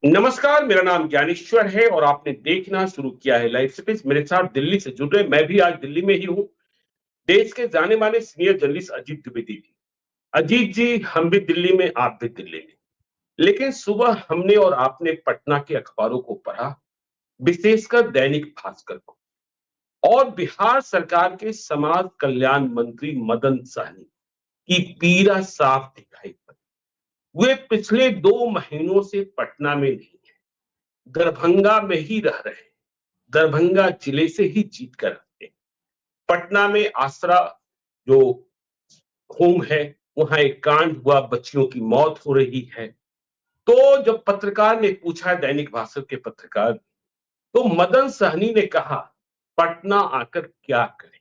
नमस्कार, मेरा नाम ज्ञानेश्वर है और आपने देखना शुरू किया है लाइव स्पेस। मेरे साथ दिल्ली से जुड़ रहे, मैं भी आज दिल्ली में ही हूँ। देश के जाने माने सीनियर जर्नलिस्ट अजीत द्विवेदी जी। अजीत जी, हम भी दिल्ली में, आप भी दिल्ली में। लेकिन सुबह हमने और आपने पटना के अखबारों को पढ़ा, विशेषकर दैनिक भास्कर को, और बिहार सरकार के समाज कल्याण मंत्री मदन सहनी की पीड़ा साफ दिखाई पड़ी। वे पिछले 2 महीनों से पटना में नहीं है, दरभंगा में ही रह रहे हैं। दरभंगा जिले से ही जीत कर आते हैं। पटना में आसरा जो होम है, वहां एक कांड हुआ, बच्चियों की मौत हो रही है। तो जब पत्रकार ने पूछा, दैनिक भास्कर के पत्रकार, तो मदन सहनी ने कहा, पटना आकर क्या करें,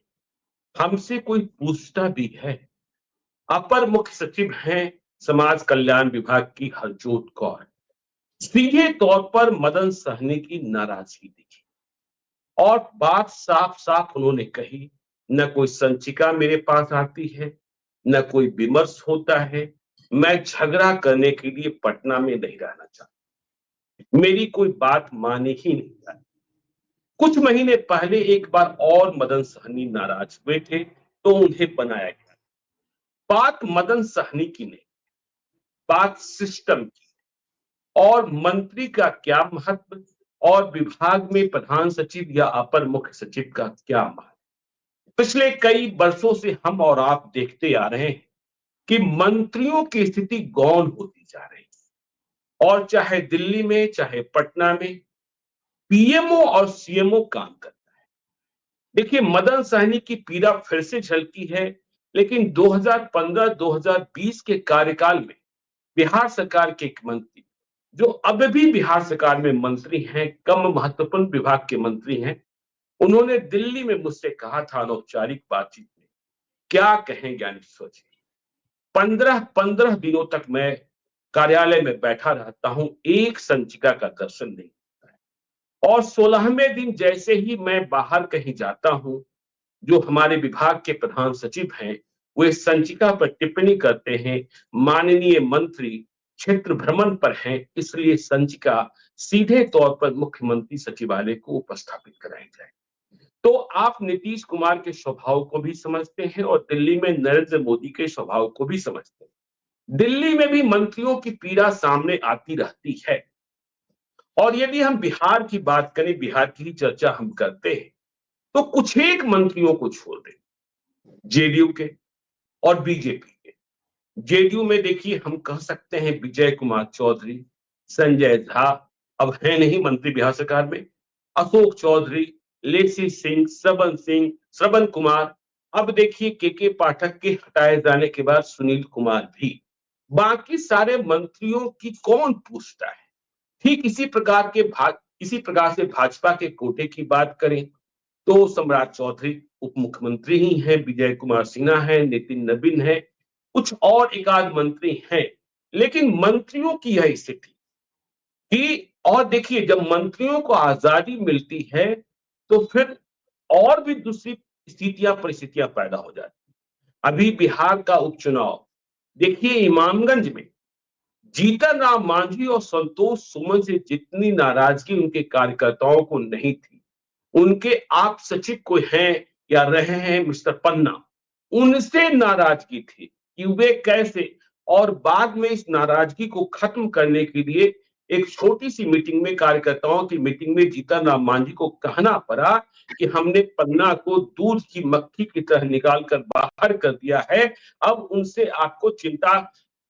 हमसे कोई पूछता भी है। अपर मुख्य सचिव हैं समाज कल्याण विभाग की हरजोत कौर। सीधे तौर पर मदन सहनी की नाराजगी दिखी और बात साफ साफ उन्होंने कही, न कोई संचिका मेरे पास आती है, न कोई विमर्श होता है। मैं झगड़ा करने के लिए पटना में नहीं रहना चाहता, मेरी कोई बात माने ही नहीं जाती। कुछ महीने पहले एक बार और मदन सहनी नाराज हुए थे, तो उन्हें बनाया गया। बात मदन सहनी की नहीं, बात सिस्टम की। और मंत्री का क्या महत्व और विभाग में प्रधान सचिव या अपर मुख्य सचिव का क्या महत्व। पिछले कई वर्षों से हम और आप देखते आ रहे हैं कि मंत्रियों की स्थिति गौण होती जा रही है, और चाहे दिल्ली में चाहे पटना में पीएमओ और सीएमओ काम करता है। देखिए, मदन सहनी की पीड़ा फिर से झलकी है, लेकिन 2015-2020 के कार्यकाल में बिहार सरकार के एक मंत्री, जो अब भी बिहार सरकार में मंत्री हैं, कम महत्वपूर्ण विभाग के मंत्री हैं, उन्होंने दिल्ली में मुझसे कहा था अनौपचारिक बातचीत में, क्या कहें ज्ञानेश्वर जी, 15-15 दिनों तक मैं कार्यालय में बैठा रहता हूं, एक संचिका का दर्शन नहीं होता है। और 16वें दिन जैसे ही मैं बाहर कहीं जाता हूं, जो हमारे विभाग के प्रधान सचिव हैं, वे संचिका पर टिप्पणी करते हैं, माननीय मंत्री क्षेत्र भ्रमण पर हैं, इसलिए संचिका सीधे तौर पर मुख्यमंत्री सचिवालय को उपस्थापित कराई जाए। तो आप नीतीश कुमार के स्वभाव को भी समझते हैं और दिल्ली में नरेंद्र मोदी के स्वभाव को भी समझते हैं। दिल्ली में भी मंत्रियों की पीड़ा सामने आती रहती है। और यदि हम बिहार की बात करें, बिहार की ही चर्चा हम करते हैं, तो कुछ एक मंत्रियों को छोड़ दें, जेडीयू के और बीजेपी के। जेडीयू में देखिए, हम कह सकते हैं विजय कुमार चौधरी, संजय झा अब है नहीं मंत्री बिहार सरकार में, अशोक चौधरी, लेसी सिंह, श्रवण कुमार, अब देखिए के पाठक के हटाए जाने के बाद सुनील कुमार भी। बाकी सारे मंत्रियों की कौन पूछता है। ठीक इसी प्रकार से भाजपा के कोटे की बात करें, तो सम्राट चौधरी उप मुख्यमंत्री ही हैं, विजय कुमार सिन्हा है, नितिन नवीन है, कुछ और एक आध मंत्री हैं। लेकिन मंत्रियों की यह स्थिति कि, और देखिए, जब मंत्रियों को आजादी मिलती है तो फिर और भी दूसरी स्थितियां परिस्थितियां पैदा हो जाती। अभी बिहार का उपचुनाव देखिए, इमामगंज में जीतन राम मांझी और संतोष सुमन से जितनी नाराजगी उनके कार्यकर्ताओं को नहीं थी, उनके आप सचिव को हैं या रहे हैं मिस्टर पन्ना, उनसे नाराजगी थी कि वे कैसे। और बाद में इस नाराजगी को खत्म करने के लिए एक छोटी सी मीटिंग में, कार्यकर्ताओं की मीटिंग में, जीतन राम मांझी को कहना पड़ा कि हमने पन्ना को दूध की मक्खी की तरह निकाल कर बाहर कर दिया है, अब उनसे आपको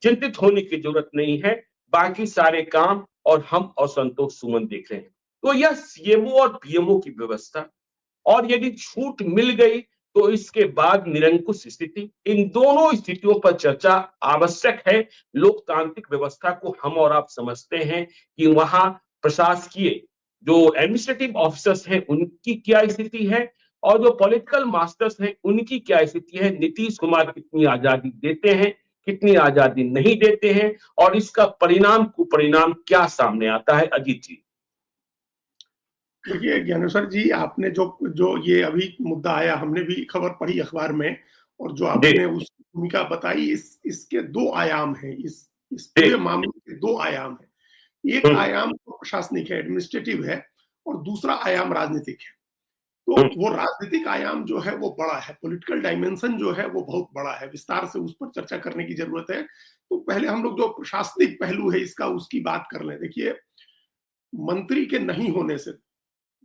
चिंतित होने की जरूरत नहीं है, बाकी सारे काम और हम और संतोष सुमन देख रहे हैं। तो यह सीएमओ और पीएमओ की व्यवस्था, और यदि छूट मिल गई तो इसके बाद निरंकुश स्थिति, इन दोनों स्थितियों पर चर्चा आवश्यक है। लोकतांत्रिक व्यवस्था को हम और आप समझते हैं कि वहां प्रशासकीय जो एडमिनिस्ट्रेटिव ऑफिसर्स हैं उनकी क्या स्थिति है, और जो पॉलिटिकल मास्टर्स हैं उनकी क्या स्थिति है। नीतीश कुमार कितनी आजादी देते हैं, कितनी आजादी नहीं देते हैं, और इसका परिणाम कुपरिणाम क्या सामने आता है। अजीत जी, देखिए ज्ञानेश्वर जी, आपने जो जो ये अभी मुद्दा आया, हमने भी खबर पढ़ी अखबार में, और जो आपने उस भूमिका बताई, इसके दो आयाम हैं। इस पूरे मामले के दो आयाम हैं। एक आयाम तो प्रशासनिक है, एडमिनिस्ट्रेटिव है, और दूसरा आयाम राजनीतिक है। तो वो राजनीतिक आयाम जो है वो बड़ा है, पॉलिटिकल डायमेंशन जो है वो बहुत बड़ा है, विस्तार से उस पर चर्चा करने की जरूरत है। तो पहले हम लोग जो प्रशासनिक पहलू है इसका उसकी बात कर लें। देखिए, मंत्री के नहीं होने से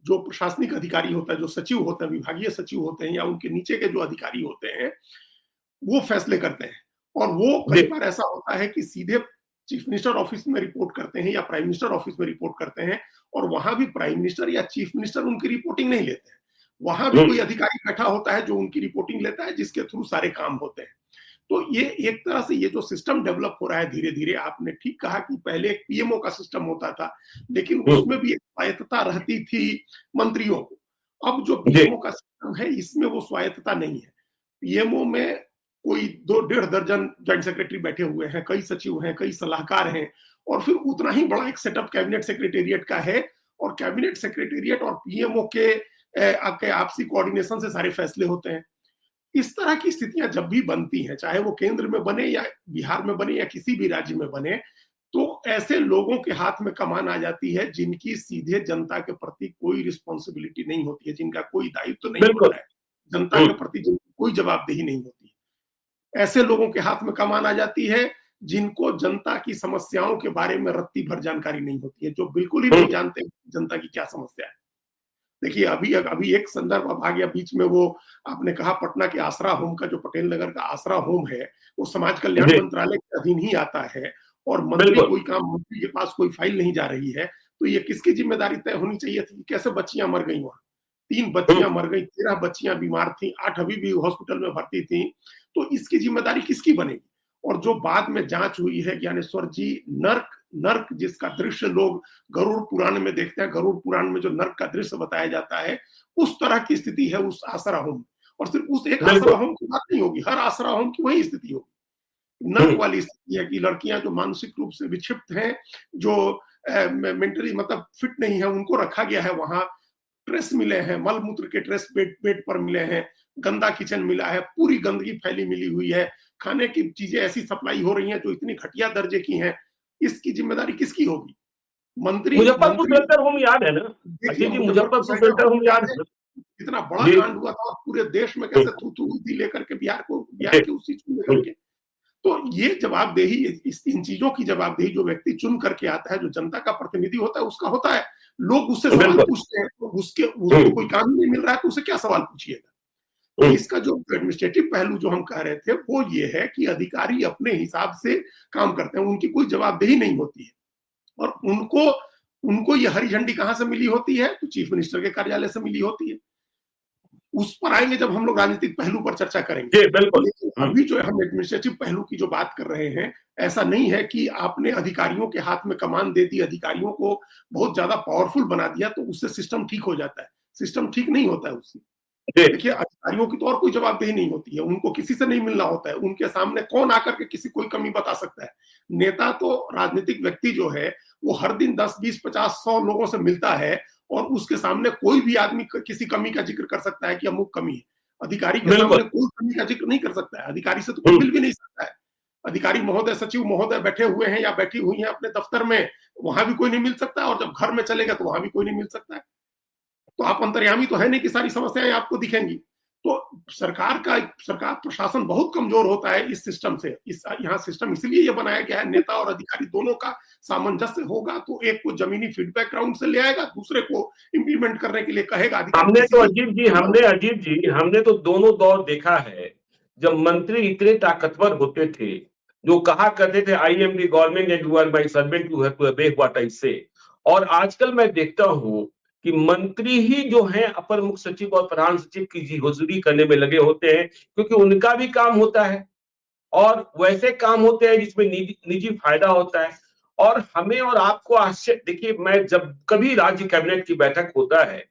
जो प्रशासनिक अधिकारी होता है, जो सचिव होते हैं, विभागीय सचिव होते हैं, या उनके नीचे के जो अधिकारी होते हैं, वो फैसले करते हैं। और वो कई बार ऐसा होता है कि सीधे चीफ मिनिस्टर ऑफिस में रिपोर्ट करते हैं या प्राइम मिनिस्टर ऑफिस में रिपोर्ट करते हैं, और वहां भी प्राइम मिनिस्टर या चीफ मिनिस्टर उनकी रिपोर्टिंग नहीं लेते हैं। वहां भी कोई अधिकारी बैठा होता है जो उनकी रिपोर्टिंग लेता है, जिसके थ्रू सारे काम होते हैं। तो ये एक तरह से ये जो सिस्टम डेवलप हो रहा है धीरे धीरे, आपने ठीक कहा कि पहले एक पीएमओ का सिस्टम होता था, लेकिन उसमें भी एक स्वायत्तता रहती थी मंत्रियों को। अब जो पीएमओ का सिस्टम है इसमें वो स्वायत्तता नहीं है। पीएमओ में कोई 2-1.5 दर्जन जॉइंट सेक्रेटरी बैठे हुए हैं, कई सचिव हैं, कई सलाहकार हैं, और फिर उतना ही बड़ा एक सेटअप कैबिनेट सेक्रेटेरिएट का है, और कैबिनेट सेक्रेटेरिएट और पीएमओ के आपसी कोऑर्डिनेशन से सारे फैसले होते हैं। इस तरह की स्थितियां जब भी बनती हैं, चाहे वो केंद्र में बने या बिहार में बने या किसी भी राज्य में बने, तो ऐसे लोगों के हाथ में कमान आ जाती है जिनकी सीधे जनता के प्रति कोई रिस्पॉन्सिबिलिटी नहीं होती है, जिनका कोई दायित्व नहीं होता है, जनता के प्रति जिनकी कोई जवाबदेही नहीं होती है। ऐसे लोगों के हाथ में कमान आ जाती है जिनको जनता की समस्याओं के बारे में रत्ती भर जानकारी नहीं होती है, जो बिल्कुल ही नहीं जानते जनता की क्या समस्या है। देखिए, अभी एक संदर्भ अब आ गया बीच में, वो आपने कहा पटना के आसरा होम का, जो पटेल नगर का आसरा होम है, वो समाज कल्याण मंत्रालय के अधीन ही आता है, और मंत्री कोई काम, मंत्री के पास कोई फाइल नहीं जा रही है, तो ये किसकी जिम्मेदारी तय होनी चाहिए थी? कैसे बच्चियां मर गई वहां? 3 बच्चियां मर गई, 13 बच्चियां बीमार थी, 8 अभी भी हॉस्पिटल में भर्ती थी। तो इसकी जिम्मेदारी किसकी बनेगी? और जो बाद में जांच हुई है, ज्ञानेश्वर जी, नर्क नर्क जिसका दृश्य लोग गरुड़ पुराण में देखते हैं, गरुड़ पुराण में जो नर्क का दृश्य बताया जाता है, उस तरह की स्थिति है उस आसरा होम। और सिर्फ उस एक आसरा होम की बात नहीं होगी, हर आसरा होम की वही स्थिति होगी। नर्क वाली स्थिति है कि लड़कियां जो मानसिक रूप से विक्षिप्त हैं, जो मेंटली मतलब फिट नहीं है, उनको रखा गया है वहां। ट्रेस मिले हैं, मल मूत्र के ट्रेस बेड पर मिले हैं, गंदा किचन मिला है, पूरी गंदगी फैली मिली हुई है, खाने की चीजें ऐसी सप्लाई हो रही हैं जो इतनी घटिया दर्जे की हैं। इसकी जिम्मेदारी किसकी होगी? मंत्री। मुजफ्फरपुर सेंटर होम याद है ना? अजय जी, मुजफ्फरपुर सेंटर होम याद है? इतना बड़ा कांड हुआ था, और पूरे देश में कैसे थू लेकर के बिहार की उस चीज को लेकर के। तो ये जवाबदेही, इन चीजों की जवाबदेही जो व्यक्ति चुन करके आता है, जो जनता का प्रतिनिधि होता है, उसका होता है। लोग उससे सवाल पूछते हैं, तो उसको कोई काम नहीं मिल रहा है, तो उसे क्या सवाल पूछिएगा? तो इसका जो एडमिनिस्ट्रेटिव पहलू जो हम कह रहे थे, वो ये है कि अधिकारी अपने हिसाब से काम करते हैं, उनकी कोई जवाबदेही नहीं होती है। और उनको ये हरी झंडी कहां से मिली होती है? तो चीफ मिनिस्टर के कार्यालय से मिली होती है। उस पर आएंगे जब हम लोग राजनीतिक पहलू पर चर्चा करेंगे। लेकिन अभी जो हम एडमिनिस्ट्रेटिव पहलू की जो बात कर रहे हैं, ऐसा नहीं है कि आपने अधिकारियों के हाथ में कमान दे दी, अधिकारियों को बहुत ज्यादा पावरफुल बना दिया तो उससे सिस्टम ठीक हो जाता है। सिस्टम ठीक नहीं होता है उससे। देखिए, अधिकारियों की तो और कोई जवाबदेही नहीं होती है, उनको किसी से नहीं मिलना होता है, उनके सामने कौन आकर के किसी कोई कमी बता सकता है? नेता तो राजनीतिक व्यक्ति जो है, वो हर दिन 10, 20, 50, 100 लोगों से मिलता है, और उसके सामने कोई भी आदमी किसी कमी का जिक्र कर सकता है कि अमुक कमी है। अधिकारी के सामने कोई कमी का जिक्र नहीं कर सकता है, अधिकारी से तो कोई मिल भी नहीं सकता है। अधिकारी महोदय, सचिव महोदय बैठे हुए हैं या बैठी हुई हैं अपने दफ्तर में, वहां भी कोई नहीं मिल सकता है, और जब घर में चलेगा तो वहां भी कोई नहीं मिल सकता है। तो आप अंतर्यामी तो है नहीं कि सारी समस्याएं आपको दिखेंगी। तो सरकार प्रशासन बहुत कमजोर होता है इस सिस्टम से। यहाँ सिस्टम इसलिए ये बनाया गया है, नेता और अधिकारी दोनों का सामंजस्य होगा तो एक को जमीनी फीडबैक राउंड से ले आएगा, दूसरे को इम्प्लीमेंट करने के लिए कहेगा। हमने तो हमने तो दोनों दौर देखा है। जब मंत्री इतने ताकतवर होते थे, जो कहा करते थे I am the government and you are my servant, you have to obey what I say. और आजकल मैं देखता हूं कि मंत्री ही जो है अपर मुख्य सचिव और प्रधान सचिव की जी हुजूरी करने में लगे होते हैं, क्योंकि उनका भी काम होता है और वैसे काम होते हैं जिसमें निजी फायदा होता है। और हमें और आपको आश्चर्य, देखिए, मैं जब कभी राज्य कैबिनेट की बैठक होता है,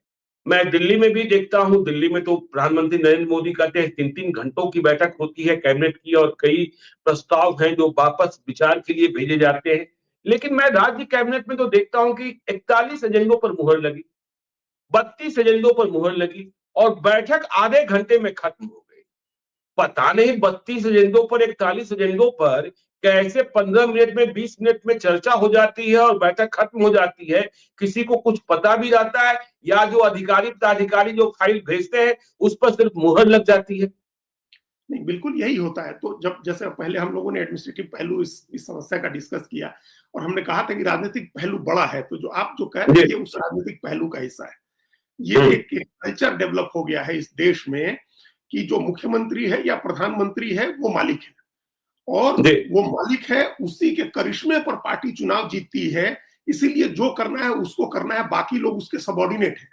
मैं दिल्ली में भी देखता हूं, दिल्ली में तो प्रधानमंत्री नरेंद्र मोदी कहते हैं 3-3 घंटों की बैठक होती है कैबिनेट की, और कई प्रस्ताव हैं जो वापस विचार के लिए भेजे जाते हैं। लेकिन मैं राज्य कैबिनेट में तो देखता हूं कि 41 एजेंडों पर मुहर लगी, 32 एजेंडों पर मुहर लगी, और बैठक आधे घंटे में खत्म हो गई। पता नहीं 32 एजेंडों पर 41 एजेंडों पर कैसे 15 मिनट में 20 मिनट में चर्चा हो जाती है और बैठक खत्म हो जाती है। किसी को कुछ पता भी रहता है या जो अधिकारी जो फाइल भेजते हैं उस पर सिर्फ मुहर लग जाती है। नहीं, बिल्कुल यही होता है। तो जब जैसे पहले हम लोगों ने एडमिनिस्ट्रेटिव पहलू इस समस्या का डिस्कस किया और हमने कहा था कि राजनीतिक पहलू बड़ा है, तो जो आप जो कह रहे हैं ये उस राजनीतिक पहलू का हिस्सा है। ये एक कल्चर डेवलप हो गया है इस देश में कि जो मुख्यमंत्री है या प्रधानमंत्री है वो मालिक है, और वो मालिक है, उसी के करिश्मे पर पार्टी चुनाव जीतती है, इसीलिए जो करना है उसको करना है, बाकी लोग उसके सबॉर्डिनेट हैं।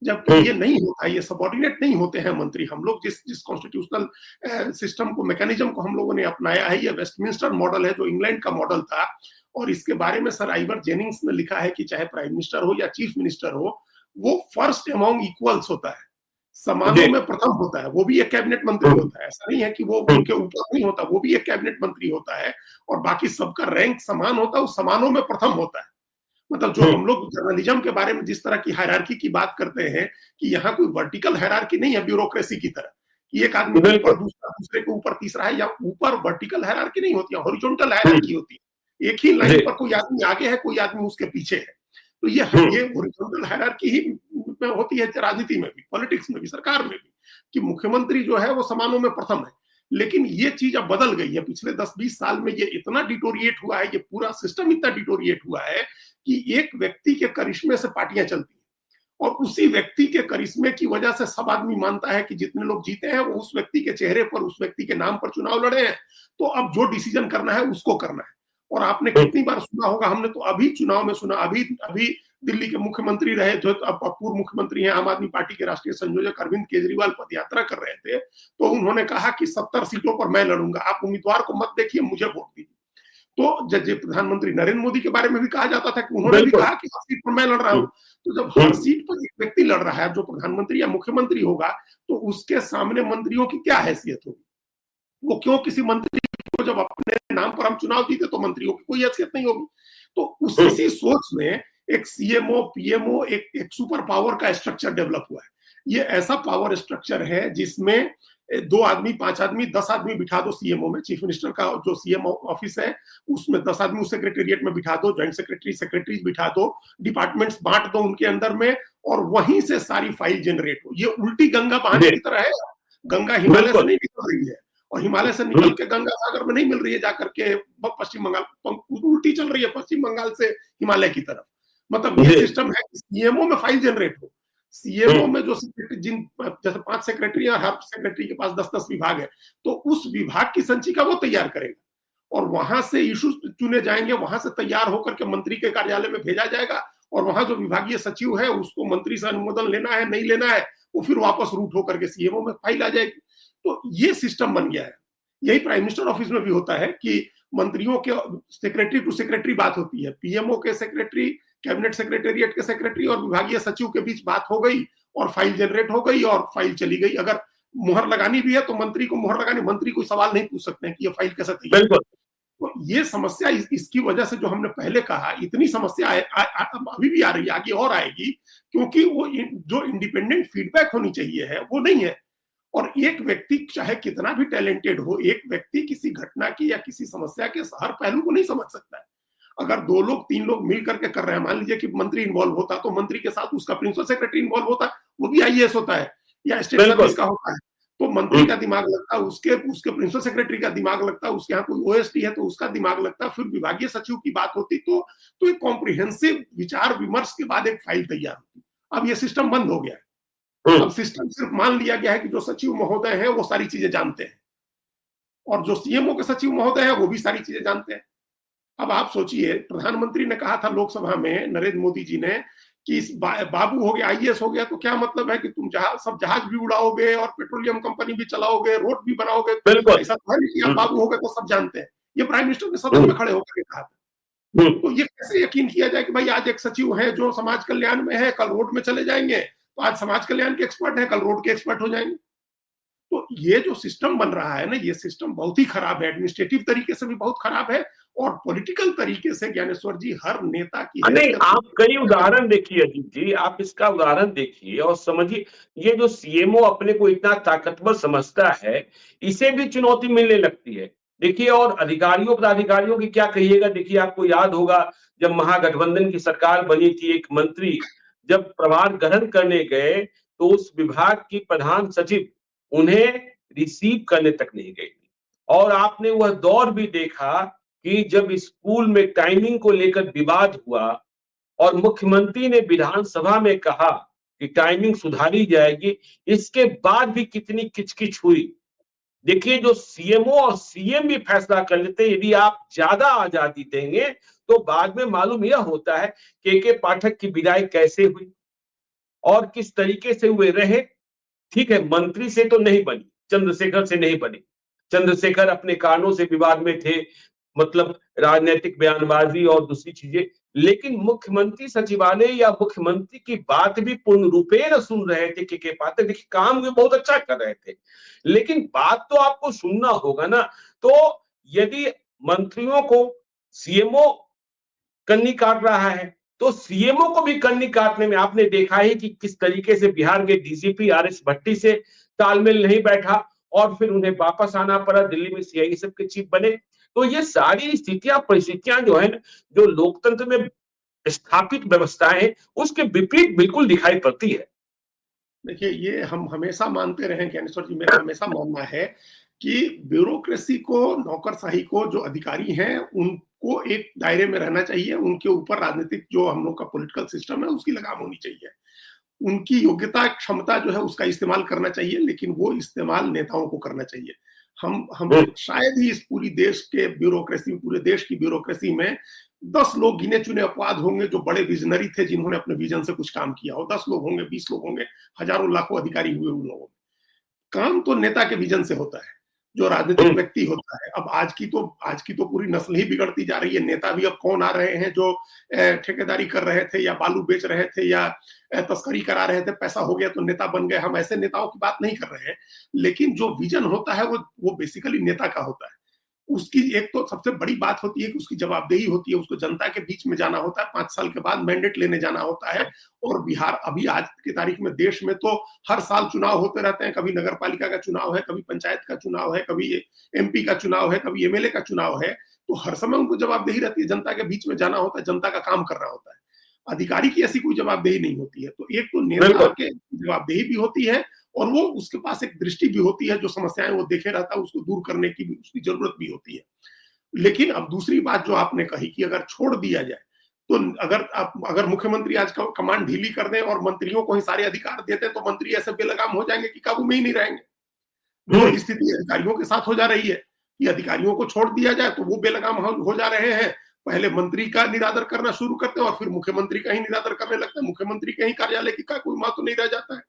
जबकि ये नहीं होता, ये सबॉर्डिनेट नहीं होते हैं मंत्री। हम लोग जिस कॉन्स्टिट्यूशनल सिस्टम को, मैकेनिज्म को हम लोगों ने अपनाया है, ये वेस्टमिंस्टर मॉडल है जो इंग्लैंड का मॉडल था, और इसके बारे में सर आइवर जेनिंग्स ने लिखा है कि चाहे प्राइम मिनिस्टर हो या चीफ मिनिस्टर हो, वो फर्स्ट अमॉन्ग इक्वल्स होता है, समानों में प्रथम होता है। वो भी एक कैबिनेट मंत्री होता है, ऐसा नहीं है कि वो उनके ऊपर नहीं होता, वो भी एक कैबिनेट मंत्री होता है, और बाकी सबका रैंक समान होता है, वो समानों में प्रथम होता है। मतलब जो हम लोग जर्नलिज्म के बारे में जिस तरह की हायरार्की की बात करते हैं कि यहाँ कोई वर्टिकल हायरार्की नहीं है ब्यूरोक्रेसी की तरह, कि एक आदमी के ऊपर दूसरा, दूसरे के ऊपर तीसरा है, या ऊपर वर्टिकल हायरार्की नहीं होती है, हॉरिजॉन्टल हायरार्की होती है। एक ही लाइन पर कोई आदमी आगे है, कोई आदमी उसके पीछे है। तो ये हॉरिजॉन्टल हायरार्की ही होती है राजनीति में भी, पॉलिटिक्स में भी, सरकार में भी, कि मुख्यमंत्री जो है वो समानों में प्रथम है। लेकिन ये चीज अब बदल गई है। पिछले 10-20 साल में ये इतना डिटोरिएट हुआ है, ये पूरा सिस्टम इतना डिटोरिएट हुआ है कि एक व्यक्ति के करिश्मे से पार्टियां चलती हैं, और उसी व्यक्ति के करिश्मे की वजह से सब आदमी मानता है कि जितने लोग जीते हैं वो उस व्यक्ति के चेहरे पर, उस व्यक्ति के नाम पर चुनाव लड़े हैं, तो अब जो डिसीजन करना है उसको करना है। और आपने कितनी बार सुना होगा, हमने तो अभी चुनाव में सुना, अभी दिल्ली के मुख्यमंत्री रहे, जो अब पूर्व मुख्यमंत्री हैं, आम आदमी पार्टी के राष्ट्रीय संयोजक अरविंद केजरीवाल पदयात्रा कर रहे थे, तो उन्होंने कहा कि 70 सीटों पर मैं लड़ूंगा, आप उम्मीदवार को मत देखिए, मुझे वोट दीजिए। तो जब प्रधानमंत्री नरेंद्र मोदी के बारे में भी कहा जाता था कि उन्होंने भी कहा कि हर सीट पर मैं लड़ रहा हूं। तो जब हर सीट पर एक व्यक्ति लड़ रहा है जो प्रधानमंत्री या मुख्यमंत्री होगा, तो उसके सामने मंत्रियों की क्या हैसियत होगी? वो क्यों किसी मंत्री को, जब अपने नाम पर हम चुनाव जीते तो मंत्रियों की कोई हैसियत नहीं होगी। तो उसी सोच में एक सीएमओ, पीएमओ, एक सुपर पावर का स्ट्रक्चर डेवलप हुआ है। ये ऐसा पावर स्ट्रक्चर है जिसमें 2 आदमी, 5 आदमी, 10 आदमी बिठा दो सीएमओ में, चीफ मिनिस्टर का जो सीएम ऑफिस है उसमें 10 आदमी उस सेक्रेटेरिएट में बिठा दो, ज्वाइंट सेक्रेटरीज बिठा दो, डिपार्टमेंट्स बांट दो उनके अंदर में, और वहीं से सारी फाइल जनरेट हो। ये उल्टी गंगा बहाने की तरह है। गंगा हिमालय से नहीं निकल रही है, और हिमालय से निकल के गंगा सागर में नहीं मिल रही है जाकर के पश्चिम बंगाल, उल्टी चल रही है पश्चिम बंगाल से हिमालय की तरफ। मतलब ये सिस्टम है कि सीएमओ में फाइल जनरेट हो, सीएमओ में जो सेक्रेटरी, जैसे 5 सेक्रेटरी है, हर सेक्रेटरी के पास 10-10 विभाग है, तो उस विभाग की संचिका वो तैयार करेगा, और वहां से इशू चुने जाएंगे, वहां से तैयार होकर के मंत्री के कार्यालय में भेजा जाएगा, और वहां जो विभागीय सचिव है उसको मंत्री से अनुमोदन लेना है, नहीं लेना है, वो फिर वापस रूट होकर के सीएमओ में फाइल आ जाएगी। तो ये सिस्टम बन गया है। यही प्राइम मिनिस्टर ऑफिस में भी होता है कि मंत्रियों के सेक्रेटरी टू सेक्रेटरी बात होती है, पीएमओ के सेक्रेटरी, कैबिनेट सेक्रेटेरिएट के सेक्रेटरी और विभागीय सचिव के बीच बात हो गई, और फाइल जनरेट हो गई, और फाइल चली गई। अगर मुहर लगानी भी है तो मंत्री को मुहर लगानी, मंत्री कोई सवाल नहीं पूछ सकते हैं कि ये फाइल कैसे तैयार। तो ये समस्या, इसकी वजह से जो हमने पहले कहा, इतनी समस्या अभी भी आ रही है, आगे और आएगी, क्योंकि वो जो इंडिपेंडेंट फीडबैक होनी चाहिए है वो नहीं है। और एक व्यक्ति चाहे कितना भी टैलेंटेड हो, एक व्यक्ति किसी घटना की या किसी समस्या के हर पहलू को नहीं समझ सकता है। अगर 2 लोग 3 लोग मिल करके कर रहे हैं, मान लीजिए कि मंत्री इन्वॉल्व होता, तो मंत्री के साथ उसका प्रिंसिपल सेक्रेटरी इन्वॉल्व होता, वो भी आईएएस होता है या स्टेट सर्विस का होता है, तो मंत्री का दिमाग लगता, उसके प्रिंसिपल सेक्रेटरी का दिमाग लगता, उसके यहाँ कोई ओएसडी है तो उसका दिमाग लगता, फिर विभागीय सचिव की बात होती, तो एक कॉम्प्रिहेंसिव विचार विमर्श के बाद एक फाइल तैयार होती। अब ये सिस्टम बंद हो गया है। अब सिस्टम सिर्फ मान लिया गया है कि जो सचिव महोदय है वो सारी चीजें जानते हैं, और जो सीएमओ के सचिव महोदय है वो भी सारी चीजें जानते हैं। अब आप सोचिए, प्रधानमंत्री ने कहा था लोकसभा में, नरेंद्र मोदी जी ने, कि इस बाबू हो गया, आईएएस हो गया, तो क्या मतलब है कि तुम सब जहाज भी उड़ाओगे और पेट्रोलियम कंपनी भी चलाओगे, रोड भी बनाओगे? ऐसा तो है नहीं कि आप बाबू हो गए तो सब जानते हैं। ये प्राइम मिनिस्टर ने सदन में खड़े होकर कहा था। तो ये कैसे यकीन किया जाए कि भाई आज एक सचिव है जो समाज कल्याण में है, कल रोड में चले जाएंगे, तो आज समाज कल्याण के एक्सपर्ट है, कल रोड के एक्सपर्ट हो जाएंगे? तो ये जो सिस्टम बन रहा है ना, ये सिस्टम बहुत ही खराब है, एडमिनिस्ट्रेटिव तरीके से भी बहुत खराब है और पॉलिटिकल तरीके से ज्ञानेश्वर जी हर नेता की नहीं, हैसियत आप कई उदाहरण देखिए अजीत जी, आप इसका उदाहरण देखिए और समझिए। ये जो सीएमओ अपने को इतना ताकतवर समझता है, इसे भी चुनौती मिलने लगती है। देखिए, और अधिकारियों पदाधिकारियों की क्या कहिएगा। देखिए, आपको याद होगा जब महागठबंधन की सरकार बनी थी, एक मंत्री जब प्रभार ग्रहण करने गए तो उस विभाग की प्रधान सचिव उन्हें रिसीव करने तक नहीं गई थी। और आपने वह दौर भी देखा कि जब स्कूल में टाइमिंग को लेकर विवाद हुआ और मुख्यमंत्री ने विधानसभा में कहा कि टाइमिंग सुधारी जाएगी, इसके बाद भी कितनी किचकिच हुई। देखिए, जो सीएमओ और सीएम भी फैसला कर लेते हैं, यदि आप ज्यादा आजादी देंगे तो बाद में मालूम यह होता है के पाठक की विदाई कैसे हुई और किस तरीके से हुए रहे। ठीक है, मंत्री से तो नहीं बनी, चंद्रशेखर से नहीं बनी। चंद्रशेखर अपने कारणों से विवाद में थे, मतलब राजनीतिक बयानबाजी और दूसरी चीजें। लेकिन मुख्यमंत्री सचिवालय या मुख्यमंत्री की बात भी पूर्ण रूपेण सुन रहे थे के पाठक। देखिए, काम भी बहुत अच्छा कर रहे थे, लेकिन बात तो आपको सुनना होगा ना। तो यदि मंत्रियों को सीएमओ कन्नी काट रहा है तो सीएमओ को भी कन्नी काटने में आपने देखा ही कि किस तरीके से बिहार के डीजीपी आरएस भट्टी से तालमेल नहीं बैठा और फिर उन्हें वापस आना पड़ा, दिल्ली में सीआईए सब के चीफ बने। तो ये सारी स्थितियां परिस्थितियां जो है ना, जो लोकतंत्र में स्थापित व्यवस्थाएं हैं, उसके विपरीत बिल्कुल दिखाई पड़ती है। देखिए, ये हम हमेशा मानते रहे ज्ञानेश्वर जी, मेरा हमेशा मानना है कि ब्यूरोक्रेसी को, नौकरशाही को, जो अधिकारी हैं उनको एक दायरे में रहना चाहिए। उनके ऊपर राजनीतिक जो हम लोग का पॉलिटिकल सिस्टम है उसकी लगाम होनी चाहिए। उनकी योग्यता क्षमता जो है उसका इस्तेमाल करना चाहिए, लेकिन वो इस्तेमाल नेताओं को करना चाहिए। हम शायद ही इस पूरी देश के ब्यूरोक्रेसी, पूरे देश की ब्यूरोक्रेसी में 10 लोग गिने चुने अपवाद होंगे जो बड़े विजनरी थे, जिन्होंने अपने विजन से कुछ काम किया हो। 10 लोग होंगे, 20 लोग होंगे, हजारों लाखों अधिकारी हुए उन लोगों में। काम तो नेता के विजन से होता है, जो राजनीतिक व्यक्ति होता है। अब आज की तो पूरी नस्ल ही बिगड़ती जा रही है। नेता भी अब कौन आ रहे हैं जो ठेकेदारी कर रहे थे या बालू बेच रहे थे या तस्करी करा रहे थे, पैसा हो गया तो नेता बन गए। हम ऐसे नेताओं की बात नहीं कर रहे हैं, लेकिन जो विजन होता है वो बेसिकली नेता का होता है। उसकी एक तो सबसे बड़ी बात होती है कि उसकी जवाबदेही होती है, उसको जनता के बीच में जाना होता है, 5 साल के बाद मैंडेट लेने जाना होता है। और बिहार अभी आज की तारीख में देश में तो हर साल चुनाव होते रहते हैं। कभी नगर पालिका का चुनाव है, कभी पंचायत का चुनाव है, कभी एमपी का चुनाव है, कभी एमएलए का चुनाव है। तो हर समय उनको जवाबदेही रहती है, जनता के बीच में जाना होता है, जनता का काम करना होता है। अधिकारी की ऐसी कोई जवाबदेही नहीं होती है। तो एक तो नेता के जवाबदेही भी होती है और वो उसके पास एक दृष्टि भी होती है, जो समस्याएं वो देखे रहता है उसको दूर करने की भी उसकी जरूरत भी होती है। लेकिन अब दूसरी बात जो आपने कही कि अगर छोड़ दिया जाए, तो अगर मुख्यमंत्री आज का कमांड ढीली कर दें और मंत्रियों को ही सारे अधिकार देते तो मंत्री ऐसे बेलगाम हो जाएंगे कि काबू में ही नहीं रहेंगे। वो स्थिति अधिकारियों के साथ हो जा रही है कि अधिकारियों को छोड़ दिया जाए तो वो बेलगाम हो जा रहे हैं। पहले मंत्री का निरादर करना शुरू करते हैं और फिर मुख्यमंत्री का ही निरादर करने लगते हैं। मुख्यमंत्री के ही कार्यालय की का कोई महत्व नहीं रह जाता है।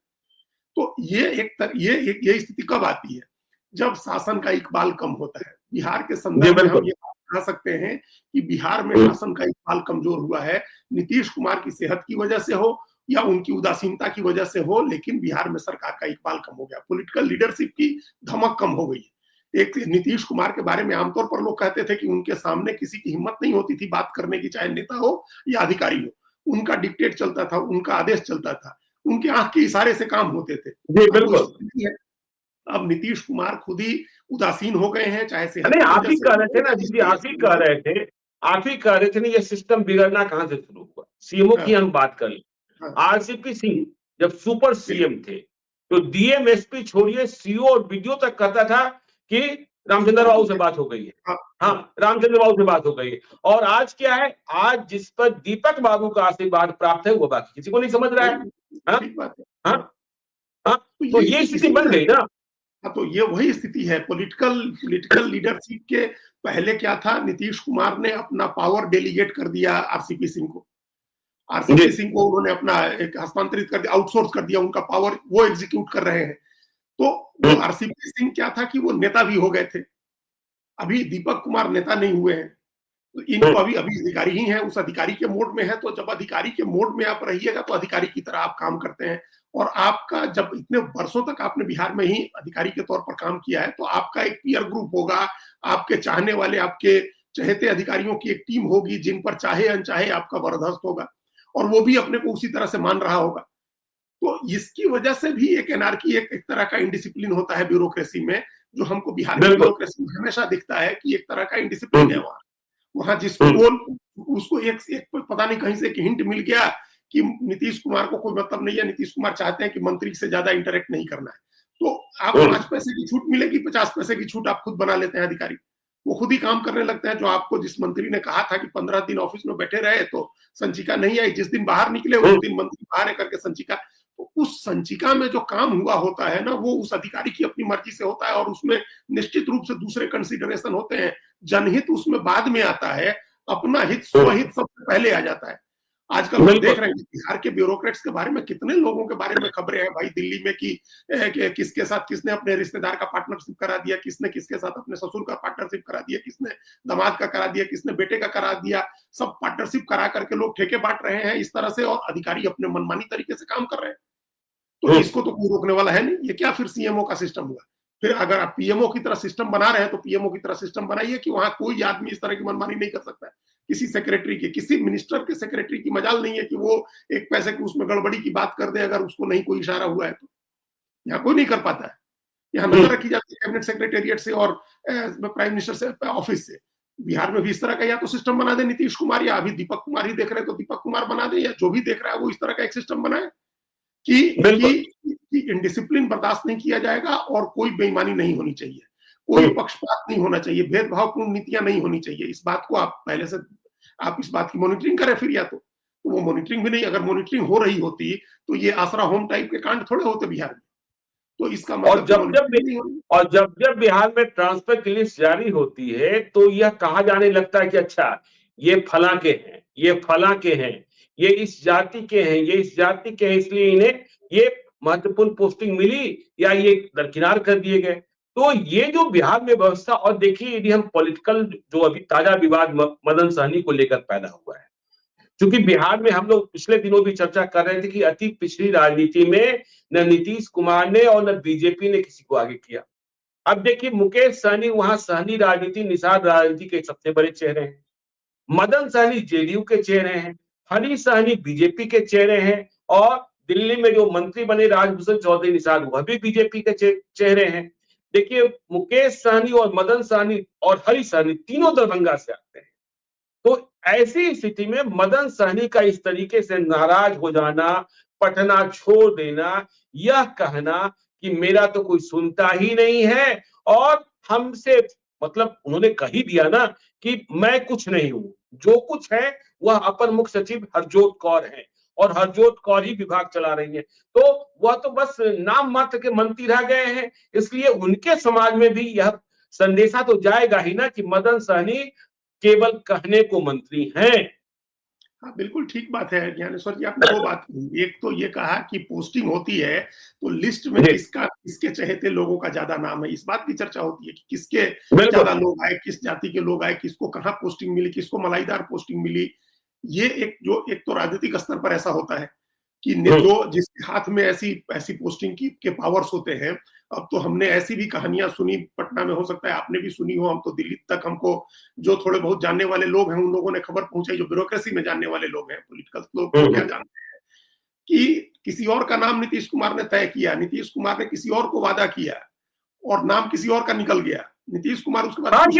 तो ये स्थिति कब आती है? जब शासन का इकबाल कम होता है। बिहार के संदर्भ में हम ये कह सकते हैं कि बिहार में शासन का इकबाल कमजोर हुआ है, नीतीश कुमार की सेहत की वजह से हो या उनकी उदासीनता की वजह से हो, लेकिन बिहार में सरकार का इकबाल कम हो गया। पॉलिटिकल लीडरशिप की धमक कम हो गई है। एक नीतीश कुमार के बारे में आमतौर पर लोग कहते थे कि उनके सामने किसी की हिम्मत नहीं होती थी बात करने की, चाहे नेता हो या अधिकारी हो। उनका डिक्टेट चलता था, उनका आदेश चलता था, उनके आंख के इशारे से काम होते थे। अब नीतीश कुमार खुद ही उदासीन हो गए हैं, चाहे नहीं, आप ही कह रहे थे ना दीदी, आप ही कह रहे थे ना, ये सिस्टम बिगड़ना कहां से शुरू हुआ। सीएमओ की हम बात कर लें। आरसीपी सिंह जब सुपर सीएम थे तो डीएम एसपी छोड़िए, सीओ और बीडीओ तक कहता था कि रामचंद्र बाबू से बात हो गई है। हाँ, रामचंद्र बाबू से बात हो गई है। और आज क्या है, आज जिस पर दीपक बाबू का आशीर्वाद प्राप्त है वो बाकी किसी को नहीं समझ रहा है। तो ये स्थिति बन गई ना। तो ये वही स्थिति है। पॉलिटिकल लीडरशिप के पहले क्या था, नीतीश कुमार ने अपना पावर डेलीगेट कर दिया आरसीपी सिंह को। आरसीपी सिंह को उन्होंने अपना एक हस्तांतरित कर दिया, आउटसोर्स कर दिया। उनका पावर वो एग्जीक्यूट कर रहे हैं। तो वो आरसीपी सिंह क्या था कि वो नेता भी हो गए थे। अभी दीपक कुमार नेता नहीं हुए हैं, तो इनको अभी अधिकारी ही हैं, उस अधिकारी के मोड में है। तो जब अधिकारी के मोड में आप रहिएगा तो अधिकारी की तरह आप काम करते हैं और आपका जब इतने वर्षों तक आपने बिहार में ही अधिकारी के तौर पर काम किया है, तो आपका एक पीयर ग्रुप होगा, आपके चाहने वाले, आपके चहेते अधिकारियों की एक टीम होगी जिन पर चाहे अनचाहे आपका बर्दाश्त होगा, और वो भी अपने को उसी तरह से मान रहा होगा। तो इसकी वजह से भी एक एनार्की, एक तरह का इंडिसिप्लिन होता है ब्यूरोक्रेसी में, जो हमको बिहार की ब्यूरोक्रेसी में हमेशा दिखता है कि एक तरह का इंडिसिप्लिन है वहां। वहां जिसको बोल, उसको एक पता नहीं कहीं से एक हिंट मिल गया कि नीतीश कुमार को कोई मतलब नहीं है, नीतीश कुमार चाहते हैं कि मंत्री से ज्यादा इंटरेक्ट नहीं करना है, तो आप 5 पैसे की छूट मिलेगी, 50 पैसे की छूट आप खुद बना लेते हैं अधिकारी। वो खुद ही काम करने लगते हैं। जो आपको जिस मंत्री ने कहा था कि 15 दिन ऑफिस में बैठे रहे तो संचिका नहीं आई, जिस दिन बाहर निकले उस दिन मंत्री बाहर है करके संचिका। तो उस संचिका में जो काम हुआ होता है ना, वो उस अधिकारी की अपनी मर्जी से होता है, और उसमें निश्चित रूप से दूसरे कंसिडरेशन होते हैं। जनहित उसमें बाद में आता है, अपना हित, स्वहित सबसे पहले आ जाता है। आजकल हम देख रहे हैं कि बिहार के ब्यूरोक्रेट्स के बारे में कितने लोगों के बारे में खबरें हैं भाई दिल्ली में कि किसके साथ किसने अपने रिश्तेदार का पार्टनरशिप करा दिया, किसने किसके साथ अपने ससुर का पार्टनरशिप करा दिया, किसने दामाद का करा दिया, किसने बेटे का करा दिया। सब पार्टनरशिप करा करके लोग ठेके बांट रहे हैं इस तरह से, और अधिकारी अपने मनमानी तरीके से काम कर रहे हैं। तो इसको तो कोई रोकने वाला है नहीं। ये क्या फिर सीएमओ का सिस्टम हुआ? फिर अगर आप पीएमओ की तरह सिस्टम बना रहे हैं तो पीएमओ की तरह सिस्टम बनाइए कि वहां कोई आदमी इस तरह की मनमानी नहीं कर सकता है। किसी सेक्रेटरी की, किसी मिनिस्टर के सेक्रेटरी की मजाल नहीं है कि वो एक पैसे की उसमें गड़बड़ी की बात कर दे अगर उसको नहीं कोई इशारा हुआ है तो। यहाँ कोई नहीं कर पाता है। यहाँ नजर रखी जाती है कैबिनेट सेक्रेटेरिएट से और प्राइम मिनिस्टर से, ऑफिस से। बिहार में भी इस तरह का या तो सिस्टम बना दे नीतीश कुमार, या अभी दीपक कुमार ही देख रहे हैं तो दीपक कुमार बना दे, या जो भी देख रहा है वो इस तरह का एक सिस्टम बनाए कि इनडिसिप्लिन बर्दाश्त नहीं किया जाएगा और कोई बेईमानी नहीं होनी चाहिए, कोई पक्षपात नहीं होना चाहिए, भेदभावपूर्ण नीतियां नहीं होनी चाहिए। इस बात को आप पहले से आप इस बात की मॉनिटरिंग करें फिर, या तो वो मॉनिटरिंग भी नहीं। अगर मॉनिटरिंग हो रही होती तो ये आसरा होम टाइप के कांड थोड़े होते बिहार में। तो इसका मतलब और जब बिहार में ट्रांसफर की लिस्ट जारी होती है तो यह कहा जाने लगता है कि अच्छा ये फला के हैं, ये फला के हैं, ये इस जाति के हैं, ये इस जाति के हैं, इसलिए इन्हें ये महत्वपूर्ण पोस्टिंग मिली या ये दरकिनार कर दिए गए। तो ये जो बिहार में व्यवस्था, और देखिए यदि हम पॉलिटिकल जो अभी ताजा विवाद मदन सहनी को लेकर पैदा हुआ है, क्योंकि बिहार में हम लोग पिछले दिनों भी चर्चा कर रहे थे कि अति पिछड़ी राजनीति में न नीतीश कुमार ने और न बीजेपी ने किसी को आगे किया। अब देखिए मुकेश सहनी वहां सहनी राजनीति, निषाद राजनीति के सबसे बड़े चेहरे हैं। मदन सहनी जेडीयू के चेहरे हैं, हरी सहनी बीजेपी के चेहरे हैं, और दिल्ली में जो मंत्री बने राजभूषण चौधरी निषाद, वह भी बीजेपी के चेहरे हैं। देखिए मुकेश सहनी और मदन सहनी और हरी सहनी तीनों दरभंगा से आते हैं। तो ऐसी स्थिति में मदन सहनी का इस तरीके से नाराज हो जाना, पटना छोड़ देना, यह कहना कि मेरा तो कोई सुनता ही नहीं है, और हमसे मतलब उन्होंने कह ही दिया ना कि मैं कुछ नहीं हूं, जो कुछ है वह अपर मुख्य सचिव हरजोत कौर है, और हरजोत कौर ही विभाग चला रही है। तो वह तो बस नाम मात्र के मंत्री रह गए हैं। इसलिए उनके समाज में भी यह संदेशा तो जाएगा ही ना कि मदन सहनी केवल कहने को मंत्री हैं। हाँ बिल्कुल ठीक बात है ज्ञानेश्वर जी, आपने दो बात की। एक तो ये कहा कि पोस्टिंग होती है तो लिस्ट में किसके चहेते लोगों का ज्यादा नाम है, इस बात की चर्चा होती है कि किसके ज्यादा लोग आए, किस जाति के लोग आए, किसको कहाँ पोस्टिंग मिली, किसको मलाईदार पोस्टिंग मिली। ये एक तो राजनीतिक स्तर पर ऐसा होता है कि जो जिसके हाथ में ऐसी पोस्टिंग के पावर्स होते हैं। अब तो हमने ऐसी भी कहानियां सुनी, पटना में हो सकता है आपने भी सुनी हो, हम तो दिल्ली तक हमको जो थोड़े बहुत जानने वाले लोग हैं उन लोगों ने खबर पहुंचाई, जो ब्यूरोक्रेसी में जानने वाले लोग हैं, पॉलिटिकल लोग क्या जानते हैं, कि किसी और का नाम नीतीश कुमार ने तय किया, नीतीश कुमार ने किसी और को वादा किया और नाम किसी और का निकल गया। नीतीश कुमार उसके बाद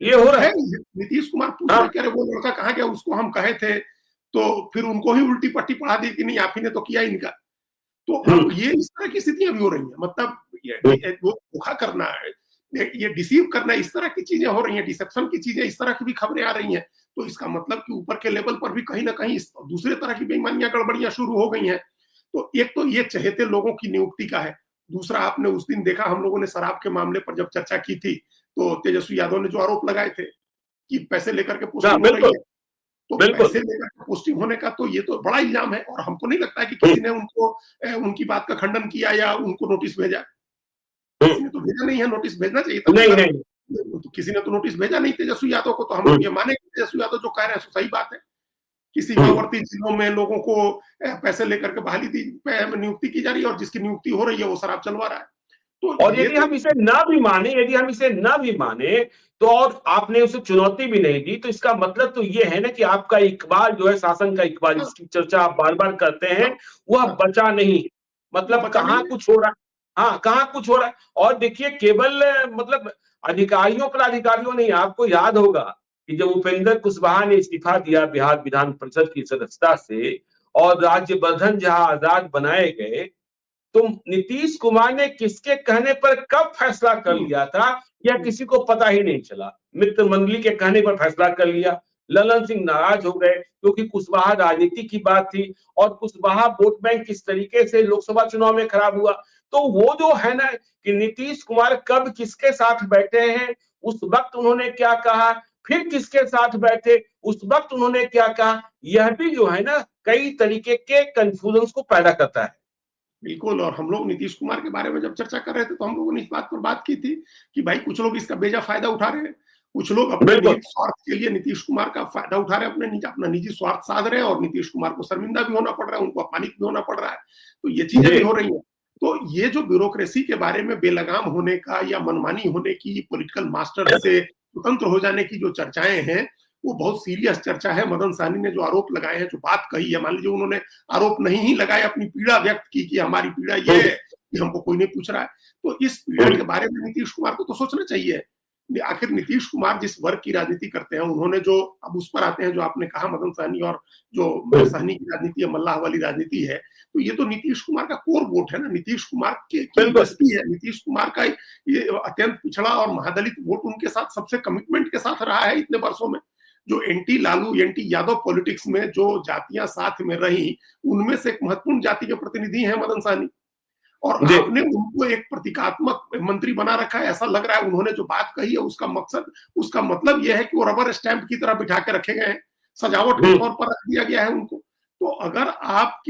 ये हो रहा है नीतीश कुमार पूछ रहे कह रहे वो लड़का कहाँ गया, उसको हम कहे थे, तो फिर उनको ही उल्टी पट्टी पढ़ा दी कि नहीं आप ही ने तो किया इनका। तो अब ये इस तरह की स्थितियां भी हो रही हैं, मतलब वो धोखा करना है, ये डिसीव करना, इस तरह की चीजें हो रही हैं, डिसेप्शन की चीजें, इस तरह की भी खबरें आ रही हैं। तो इसका मतलब कि ऊपर के लेवल पर भी कहीं ना कहीं दूसरे तरह की बेईमानियां, गड़बड़ियां शुरू हो गई हैं। तो एक तो ये चहेते लोगों की नियुक्ति का है। दूसरा, आपने उस दिन देखा हम लोगों ने शराब के मामले पर जब चर्चा की थी तो तेजस्वी यादव ने जो आरोप लगाए थे कि पैसे लेकर के पोस्टिंग हो रही है, तो पैसे लेकर पोस्टिंग होने का तो ये तो बड़ा इल्जाम है। और हमको नहीं लगता है कि किसी ने उनको उनकी बात का खंडन किया या उनको नोटिस भेजा। किसी ने तो भेजा नहीं है, नोटिस भेजना चाहिए था। नहीं, तो किसी ने तो नोटिस भेजा नहीं तेजस्वी यादव को, तो हम लोग ये माने कि तेजस्वी यादव जो कह रहे हैं सही बात है कि सीमावर्ती जिलों में लोगों को पैसे लेकर के नियुक्ति की जा रही है, और जिसकी नियुक्ति हो रही है वो शराब चलवा रहा है। तो और यदि हम इसे ना भी माने, यदि हम इसे ना भी माने, तो और आपने उसे चुनौती भी नहीं दी, तो इसका मतलब तो ये है ना कि आपका इकबाल जो है, शासन का इकबाल, जिसकी चर्चा आप बार बार करते हैं, वह बचा नहीं। मतलब कहाँ कुछ हो रहा है, हाँ कहाँ कुछ हो रहा है। और देखिए, केवल मतलब अधिकारियों पर अधिकारियों नहीं, आपको याद होगा कि जब उपेंद्र कुशवाहा ने इस्तीफा दिया बिहार विधान परिषद की सदस्यता से और राज्यवर्धन जहां आजाद बनाए गए, तो नीतीश कुमार ने किसके कहने पर कब फैसला कर लिया था, या किसी को पता ही नहीं चला। मित्र मंडली के कहने पर फैसला कर लिया। ललन सिंह नाराज हो गए क्योंकि कुशवाहा राजनीति की बात थी, और कुशवाहा वोट बैंक किस तरीके से लोकसभा चुनाव में खराब हुआ। तो वो जो है ना कि नीतीश कुमार कब किसके साथ बैठे हैं, उस वक्त उन्होंने क्या कहा, फिर किसके साथ बैठे, उस वक्त उन्होंने क्या कहा, यह भी जो है ना कई तरीके के कंफ्यूजन को पैदा करता है। बिल्कुल। और हम लोग नीतीश कुमार के बारे में जब चर्चा कर रहे थे तो हम लोगों ने इस बात पर बात की थी कि भाई कुछ लोग इसका बेजा फायदा उठा रहे हैं, कुछ लोग अपने निहित स्वार्थ के लिए नीतीश कुमार का फायदा उठा रहे हैं, अपना निजी स्वार्थ साध रहे हैं, और नीतीश कुमार को शर्मिंदा भी होना पड़ रहा है, उनको अपमानित भी होना पड़ रहा है। तो ये चीजें भी हो रही है। तो ये जो ब्यूरोक्रेसी के बारे में बेलगाम होने का या मनमानी होने की, पॉलिटिकल मास्टर से स्वतंत्र हो जाने की जो चर्चाएं हैं, वो बहुत सीरियस चर्चा है। मदन सहनी ने जो आरोप लगाए हैं, जो बात कही है, मान लीजिए उन्होंने आरोप नहीं ही लगाए, अपनी पीड़ा व्यक्त की कि हमारी पीड़ा ये है कि हमको कोई नहीं पूछ रहा है। तो इस पीड़ा के बारे में नीतीश कुमार को तो सोचना चाहिए। आखिर नीतीश कुमार जिस वर्ग की राजनीति करते हैं, उन्होंने जो, अब उस पर आते हैं जो आपने कहा मदन सहनी, और जो सहनी की राजनीति है, मल्लाह वाली राजनीति है, तो ये तो नीतीश कुमार का कोर वोट है ना, नीतीश कुमार की बस्ती है। नीतीश कुमार का ये अत्यंत पिछड़ा और महादलित वोट उनके साथ सबसे कमिटमेंट के साथ रहा है इतने वर्षों में। जो anti Lalu, anti Yadav politics में जो जातियां साथ में रही, उनमें से एक महत्वपूर्ण जाति के प्रतिनिधि हैं मदन सहनी। और आपने उनको एक प्रतीकात्मक मंत्री बना रखा है, ऐसा लग रहा है। उन्होंने जो बात कही है उसका मतलब यह है कि वो रबर स्टैंप की तरह बिठा के रखे गए हैं, सजावट के तौर पर रख दिया गया है उनको। तो अगर आप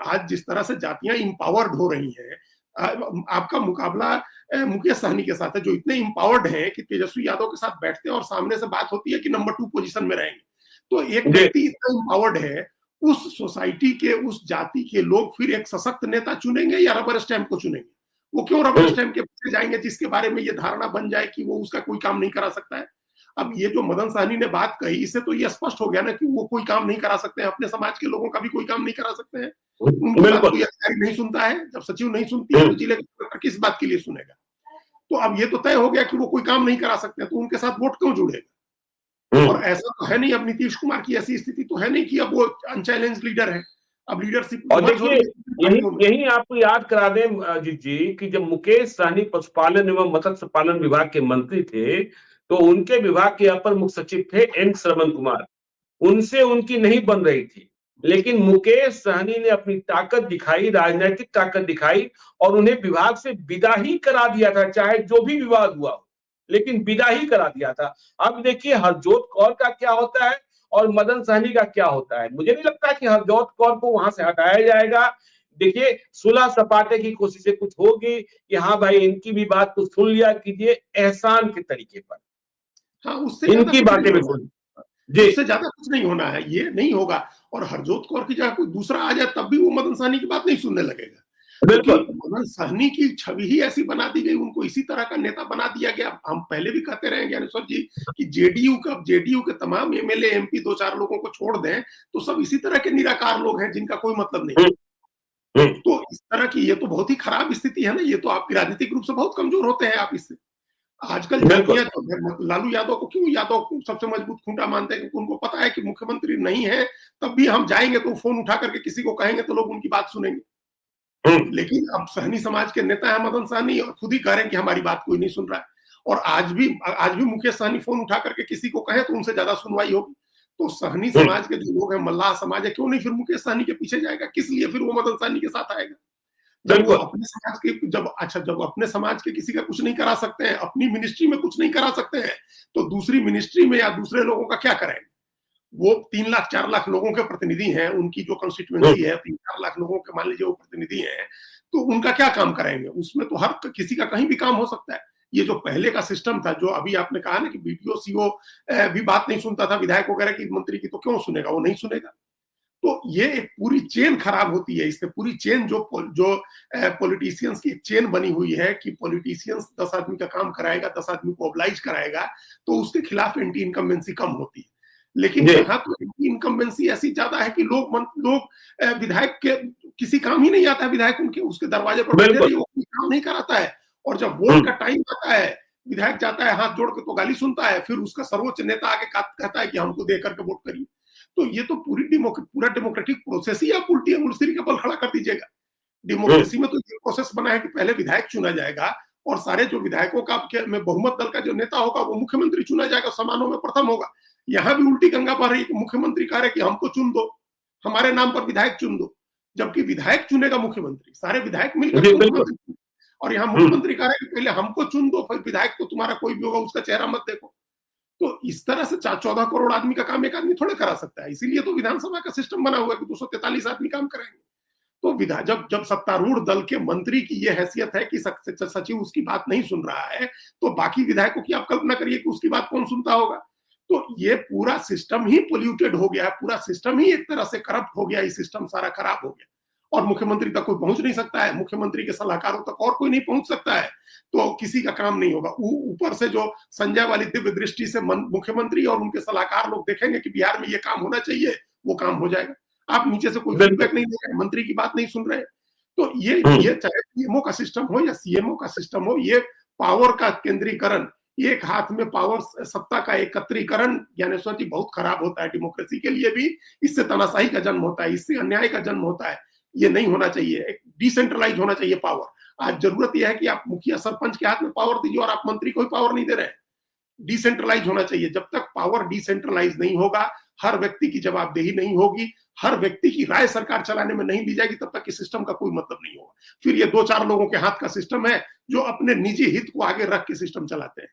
आज जिस तरह से जातियां इंपावर्ड हो रही हैं, आपका मुकाबला मुकेश सहनी के साथ है, जो इतने इंपावर्ड हैं कि तेजस्वी यादव के साथ बैठते हैं और सामने से बात होती है कि नंबर 2 पोजीशन में रहेंगे। तो एक व्यक्ति इतना इंपावर्ड है, उस सोसाइटी के, उस जाति के लोग फिर एक सशक्त नेता चुनेंगे या रबर स्टैंप को चुनेंगे? वो क्यों रबर स्टैंप के पीछे जाएंगे जिसके बारे में ये धारणा बन जाए कि वो उसका कोई काम नहीं करा सकता है? अब ये जो मदन सहनी ने बात कही, इससे तो ये स्पष्ट हो गया ना कि वो कोई काम नहीं करा सकते हैं, अपने समाज के लोगों का भी कोई काम नहीं करा सकते हैं। उनकी बात कोई अधिकारी नहीं सुनता है। जब सचिव नहीं सुनती है तो जिले कलेक्टर किस बात के लिए सुनेगा? तो अब ये तो तय हो गया कि वो कोई काम नहीं करा सकते, तो उनके साथ वोट क्यों जुड़ेगा? और ऐसा तो है नहीं, अब नीतीश कुमार की ऐसी स्थिति तो है नहीं कि अब वो अनचैलेंज लीडर है। अब लीडरशिप, और देखिए, यही आपको याद करा दें अजीत जी कि जब मुकेश सहनी पशुपालन एवं मत्स्य पालन विभाग के मंत्री थे, तो उनके विभाग के अपर मुख्य सचिव थे एन श्रवण कुमार। उनसे उनकी नहीं बन रही थी, लेकिन मुकेश सहनी ने अपनी ताकत दिखाई, राजनीतिक ताकत दिखाई, और उन्हें विभाग से विदा ही करा दिया था, चाहे जो भी विवाद हुआ, लेकिन विदा ही करा दिया था। अब देखिए हरजोत कौर का क्या होता है और मदन सहनी का क्या होता है। मुझे नहीं लगता कि हरजोत कौर को वहां से हटाया जाएगा। देखिए, सुलह सपाटे की कोशिशें कुछ होगी कि हाँ भाई, इनकी भी बात को सुन लिया कीजिए एहसान के तरीके पर। हाँ, उससे इनकी बातें भी सुन, उससे ज्यादा कुछ नहीं होना है, ये नहीं होगा। और हरजोत कौर की जगह कोई दूसरा आ जाए तब भी वो मदन सहनी की बात नहीं सुनने लगेगा। बिल्कुल, मदन सहनी की छवि ही ऐसी बना दी गई, उनको इसी तरह का नेता बना दिया गया। हम पहले भी कहते रहे ज्ञानेश्वर जी कि जेडीयू के तमाम एमएलए एमपी 2-4 लोगों को छोड़ दें तो सब इसी तरह के निराकार लोग हैं जिनका कोई मतलब नहीं। तो इस तरह की ये तो बहुत ही खराब स्थिति है ना। ये तो आप राजनीतिक रूप से बहुत कमजोर होते हैं आप इससे। आजकल जातियां लालू यादव को क्यों यादव सबसे मजबूत खूंटा मानते हैं, क्योंकि उनको पता है कि मुख्यमंत्री नहीं है, तब भी हम जाएंगे तो फोन उठा करके किसी को कहेंगे तो लोग उनकी बात सुनेंगे। लेकिन अब सहनी समाज के नेता है मदन सहनी, और खुद ही कह रहे हैं कि हमारी बात कोई नहीं सुन रहा है। और आज भी मुकेश सहनी फोन उठा करके किसी को कहे तो उनसे ज्यादा सुनवाई होगी। तो सहनी समाज के जो लोग हैं, मल्लाह समाज है, क्यों नहीं फिर मुकेश सहनी के पीछे जाएगा? किस लिए फिर वो मदन सहनी के साथ आएगा? जब अपने समाज के किसी का कुछ नहीं करा सकते हैं, अपनी मिनिस्ट्री में कुछ नहीं करा सकते हैं, तो दूसरी मिनिस्ट्री में या दूसरे लोगों का क्या करेंगे? वो 3 लाख 4 लाख लोगों के प्रतिनिधि हैं, उनकी जो कंस्टिट्यूएंसी है 3-4 लाख लोगों के, मान लीजिए वो प्रतिनिधि हैं, तो उनका क्या काम करेंगे? उसमें तो हर किसी का कहीं भी काम हो सकता है। ये जो पहले का सिस्टम था, जो अभी आपने कहा ना कि बीडीओ सीओ भी बात नहीं सुनता था विधायक वगैरह की, मंत्री की, तो क्यों सुनेगा? वो नहीं सुनेगा। तो ये एक पूरी चेन खराब होती है इससे। पूरी चेन जो पॉलिटिशियंस की एक चेन बनी हुई है कि पॉलिटिशियंस 10 आदमी का काम कराएगा, 10 आदमी को ऑब्लाइज कराएगा, तो उसके खिलाफ एंटी इनकम्बेंसी कम होती है। लेकिन यहाँ तो एंटी इनकम्बेंसी ऐसी ज्यादा है कि लोग विधायक के किसी काम ही नहीं आता है, विधायक उनके उसके दरवाजे पर बैठे रहिए, वो कोई काम नहीं कराता है। और जब वोट का टाइम आता है, विधायक जाता है हाथ जोड़ के तो गाली सुनता है, फिर उसका सर्वोच्च नेता आके कहता है कि हमको दे करके वोट करिए। तो ये तो पूरा डेमोक्रेटिक प्रोसेस ही आप उल्टी अंगुल के बल खड़ा कर दीजिएगा। डेमोक्रेसी में तो ये प्रोसेस बना है कि पहले विधायक चुना जाएगा और सारे जो विधायकों का में बहुमत दल का जो नेता होगा वो मुख्यमंत्री चुना जाएगा, समानों में प्रथम होगा। यहाँ भी उल्टी गंगा बह रही है कि मुख्यमंत्री कह रहे कि हमको चुन दो, हमारे नाम पर विधायक चुन दो, जबकि विधायक चुनेगा मुख्यमंत्री, सारे विधायक मिलकर मुख्यमंत्री। और यहाँ मुख्यमंत्री कह रहे कि पहले हमको चुन दो, फिर विधायक को तुम्हारा कोई भी होगा उसका चेहरा मत देखो। तो इस तरह से 14 करोड़ आदमी का काम एक आदमी थोड़े करा सकता है। इसीलिए तो विधानसभा का सिस्टम बना हुआ है कि 243 आदमी काम कराएंगे। तो जब सत्तारूढ़ दल के मंत्री की यह हैसियत है कि सचिव उसकी बात नहीं सुन रहा है, तो बाकी विधायकों की आप कल्पना करिए कि उसकी बात कौन सुनता होगा। तो ये पूरा सिस्टम ही पोल्यूटेड हो गया है, पूरा सिस्टम ही एक तरह से करप्ट हो गया, ये सिस्टम सारा खराब हो गया। और मुख्यमंत्री तक कोई पहुंच नहीं सकता है, मुख्यमंत्री के सलाहकारों तक और कोई नहीं पहुंच सकता है, तो किसी का काम नहीं होगा। ऊपर से जो संजय वाली दिव्य दृष्टि से मुख्यमंत्री और उनके सलाहकार लोग देखेंगे कि बिहार में ये काम होना चाहिए, वो काम हो जाएगा। आप नीचे से कोई फीडबैक नहीं दे रहे, मंत्री की बात नहीं सुन रहे। तो ये चाहे पीएमओ का सिस्टम हो या सीएमओ का सिस्टम हो, ये पावर का केंद्रीकरण, एक हाथ में पावर, सत्ता का एकत्रीकरण, ज्ञानेश्वर जी, बहुत खराब होता है डेमोक्रेसी के लिए भी। इससे तानाशाही का जन्म होता है, इससे अन्याय का जन्म होता है। ये नहीं होना चाहिए, एक डिसेंट्रलाइज होना चाहिए पावर। आज जरूरत यह है कि आप मुखिया सरपंच के हाथ में पावर दीजिए और आप मंत्री को ही पावर नहीं दे रहे हैं। डिसेंट्रलाइज होना चाहिए। जब तक पावर डिसेंट्रलाइज नहीं होगा, हर व्यक्ति की जवाबदेही नहीं होगी, हर व्यक्ति की राय सरकार चलाने में नहीं दी जाएगी, तब तक इस सिस्टम का कोई मतलब नहीं होगा। फिर ये 2-4 लोगों के हाथ का सिस्टम है जो अपने निजी हित को आगे रख के सिस्टम चलाते हैं।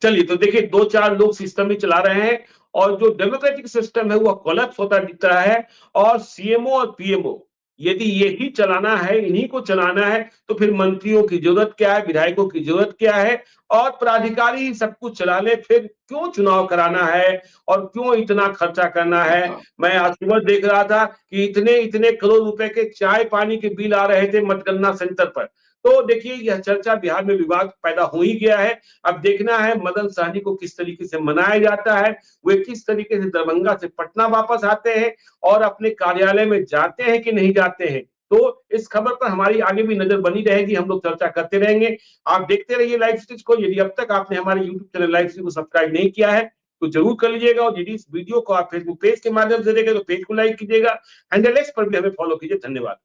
चलिए, तो देखिए 2-4 लोग सिस्टम ही चला रहे हैं और जो डेमोक्रेटिक सिस्टम है वो कोलैप्स होता दिख रहा है। और सीएमओ और पीएमओ यदि यही चलाना है, इन्हीं को चलाना है, तो फिर मंत्रियों की जरूरत क्या है, विधायकों की जरूरत क्या है? और प्राधिकारी ही सब कुछ चला ले, फिर क्यों चुनाव कराना है और क्यों इतना खर्चा करना है? मैं आज सुबह देख रहा था कि इतने करोड़ रुपए के चाय पानी के बिल आ रहे थे मतगणना सेंटर पर। तो देखिए, यह चर्चा बिहार में विवाद पैदा हो ही गया है। अब देखना है मदन सहनी को किस तरीके से मनाया जाता है, वे किस तरीके से दरभंगा से पटना वापस आते हैं और अपने कार्यालय में जाते हैं कि नहीं जाते हैं। तो इस खबर पर हमारी आगे भी नजर बनी रहेगी, हम लोग चर्चा करते रहेंगे। आप देखते रहिए लाइव स्टिच को। यदि अब तक आपने हमारे यूट्यूब चैनल लाइव स्टिच को सब्सक्राइब नहीं किया है तो जरूर कर लीजिएगा। और यदि इस वीडियो को आप फेसबुक पेज के माध्यम से देखें तो पेज को लाइक कीजिएगा। हैंडल एक्स पर भी हमें फॉलो कीजिए। धन्यवाद।